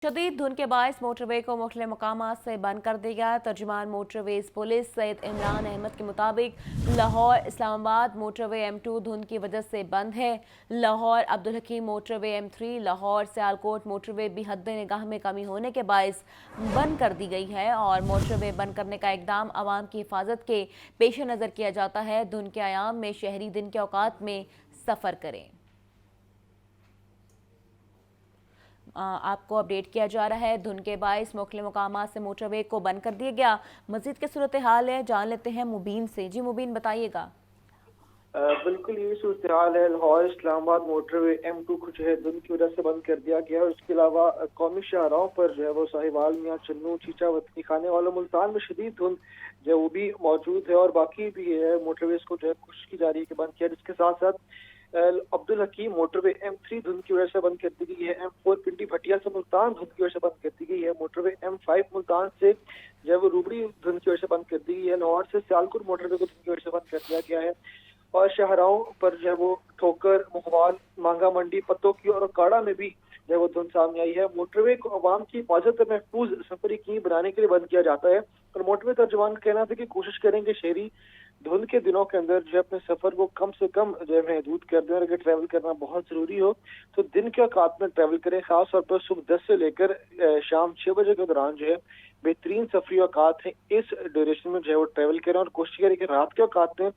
शदीद धुंध के बायस मोटरवे को मुख्तलिफ मकामात से बंद कर दिया गया। तर्जुमान मोटरवेज पुलिस सैयद इमरान अहमद के मुताबिक लाहौर इस्लामाबाद मोटरवे M2 धुंध की वजह से बंद है। Lahore Abdul Hakeem motorway M3 Lahore Sialkot motorway भी हद निगाह में कमी होने के बायस बंद कर दी गई है और मोटरवे बंद करने का इकदाम आवाम की हिफाजत के पेश नज़र किया जाता है। धुंध के आयाम में शहरी दिन के औकात में सफ़र करें। आपको अपडेट किया जा रहा है। धुंध के बायस मुख्तलिफ मकामात से मोटरवे को बंद कर दिया गया। मजीद के सूरत हाल है जान लेते हैं मुबीन से। जी मुबीन बताइएगा। बिल्कुल ये सूरत हाल है। लाहौर इस्लामाबाद मोटरवे M2 को जो है धुंध की वजह से बंद कर दिया गया और इसके अलावा कौमी शाहराहों पर जो है वो साहिवाल मियाँ चन्नू चीचा वतनी खाने वाला मुल्तान में शदीद धुंध जो है वो भी मौजूद है और बाकी भी है मोटरवेज को जो है कोशिश की जा रही है कि बंद किया। जिसके साथ साथ अब्दुल हकीम मोटरवे M3 धुंध की वजह से बंद कर दी गई है। M4 पिंडी भटिया से मुल्तान धुंध की वजह से बंद कर दी गई है। मोटरवे M5 मुल्तान से जो है वो रूबड़ी धुंध की वजह से बंद कर दी गई है। लाहौर से सियालकोट मोटरवे को धुंध की वजह से बंद कर दिया गया है और शाहराहों पर जो है वो ठोकर मुखवाल मांगा मंडी पत्तों की और काड़ा में भी जो है वो धुंध सामने आई है। मोटरवे को आवाम की हिफाजत में महफूज सफर यकीनी बनाने के लिए बंद किया जाता है और मोटरवे तर्जुमान का कहना था कि कोशिश करेंगे शहरी धुंध के दिनों के अंदर जो है अपने सफर को कम से कम जो है महदूद कर दें और अगर ट्रैवल करना बहुत जरूरी हो तो दिन के औकात में ट्रैवल करें। खास तौर पर सुबह 10 से लेकर शाम 6 बजे के दौरान जो है बेहतरीन सफरी औकात है। इस ड्यूरेशन में जो है वो ट्रैवल करें और कोशिश करें कि रात के औकात में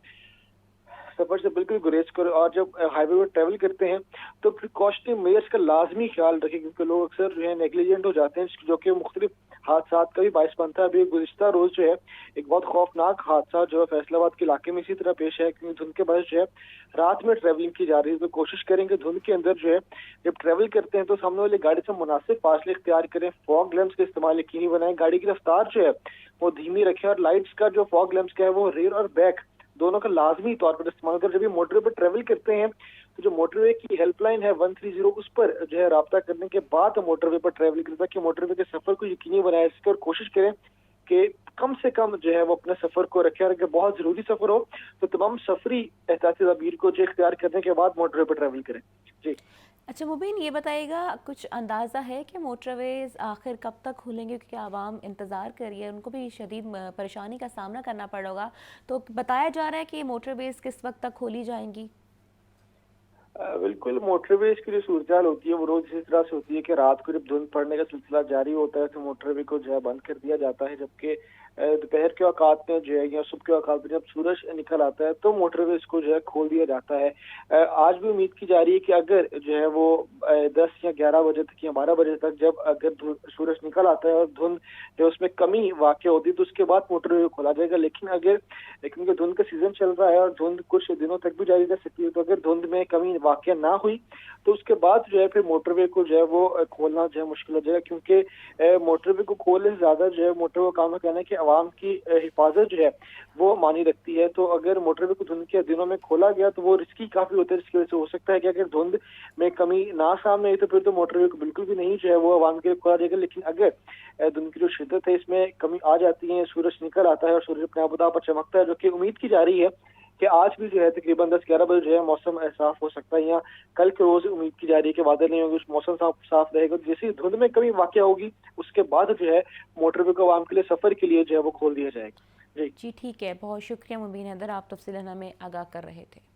सफर से बिल्कुल गुरेज करें और जब हाईवे पर ट्रैवल करते हैं तो प्रिकॉशनरी मेजर्स का लाजमी ख्याल रखें क्योंकि लोग अक्सर जो है नेग्लिजेंट हो जाते हैं जो कि मुख्तलिफ हादसा का भी बायस बनता है। अभी गुज़िश्ता रोज जो है एक बहुत खौफनाक हादसा जो है फैसलाबाद के इलाके में इसी तरह पेश है क्योंकि धुंध के बायस जो है रात में ट्रैवलिंग की जा रही है। तो कोशिश करेंगे धुंध के अंदर जो है जब ट्रैवल करते हैं तो सामने वाली गाड़ी से मुनासिब फासले इख्तियार करें। फॉग लैंप्स का इस्तेमाल यकीनी बनाएं। गाड़ी की रफ्तार जो है वो धीमी रखें और लाइट्स का जो फॉग लैंप्स का है वो रेयर और बैक दोनों का लाजमी तौर पर इस्तेमाल कर। जब ये मोटरवे पर ट्रैवल करते हैं तो जो मोटरवे की हेल्पलाइन है 130 उस पर जो है राब्ता करने के बाद मोटरवे पर ट्रैवल करें ताकि मोटरवे के सफर को यकीनी बनाए सके और कोशिश करें कि कम से कम जो है वो अपने सफर को रखें और अगर बहुत जरूरी सफर हो तो तमाम सफरी एहतियाती तदबीर को जो इख्तियार करने के बाद मोटरवे पर ट्रैवल करें। जी अच्छा मुबीन ये बताइएगा कुछ अंदाज़ा है कि मोटरवेज आखिर कब तक खुलेंगे क्योंकि आवाम इंतज़ार कर रही है उनको भी शदीद परेशानी का सामना करना पड़ेगा। तो बताया जा रहा है कि मोटरवेज किस वक्त तक खोली जाएंगी? बिल्कुल मोटरवेज की जो सूरत होती है वो रोज इस तरह से होती है कि रात को जब धुंध पड़ने का सिलसिला जारी होता है तो मोटरवे को जो है बंद कर दिया जाता है जबकि दोपहर के औकात में जो है या सुबह के औकात में जब सूरज निकल आता है तो मोटरवेज को जो है खोल दिया जाता है। आज भी उम्मीद की जा रही है कि अगर जो है वो 10 या 11 बजे तक या 12 बजे तक जब अगर सूरज निकल आता है और धुंध जो उसमें कमी वाक़ होती है तो उसके बाद मोटरवे खोला जाएगा। लेकिन धुंध का सीजन चल रहा है और धुंध कुछ दिनों तक भी जारी रह सकती है तो अगर धुंध में कमी वाक़या ना हुई तो उसके बाद जो है फिर मोटरवे को जो है वो खोलना जो है मुश्किल हो जाएगा क्योंकि मोटरवे को खोलने से ज्यादा जो है मोटरवे काम का कहना है कि आवाम की हिफाजत जो है वो मानी रखती है। तो अगर मोटरवे को धुंध के दिनों में खोला गया तो वो रिस्की काफी होता है। इसकी वजह से हो सकता है कि अगर धुंध में कमी ना सामने आई तो फिर तो मोटरवे को बिल्कुल भी नहीं जो है वो आवाम के लिए खोला जाएगा। लेकिन अगर धुंध की जो शिद्दत है इसमें कमी आ जाती है सूरज निकल आता है और सूरज अपने आप पर चमकता है जो कि उम्मीद की जा रही है कि आज भी जो है तकरीबन 10-11 बजे जो है मौसम साफ हो सकता है या कल के रोज उम्मीद की जा रही है कि बादल नहीं होंगे मौसम साफ रहेगा। जैसे ही धुंध में कमी वाक़या होगी उसके बाद जो है मोटरवे को आवाम के लिए सफर के लिए जो है वो खोल दिया जाएगा। जी ठीक है बहुत शुक्रिया मुबीन हैदर आप तफसीलन हमें आगाह कर रहे थे।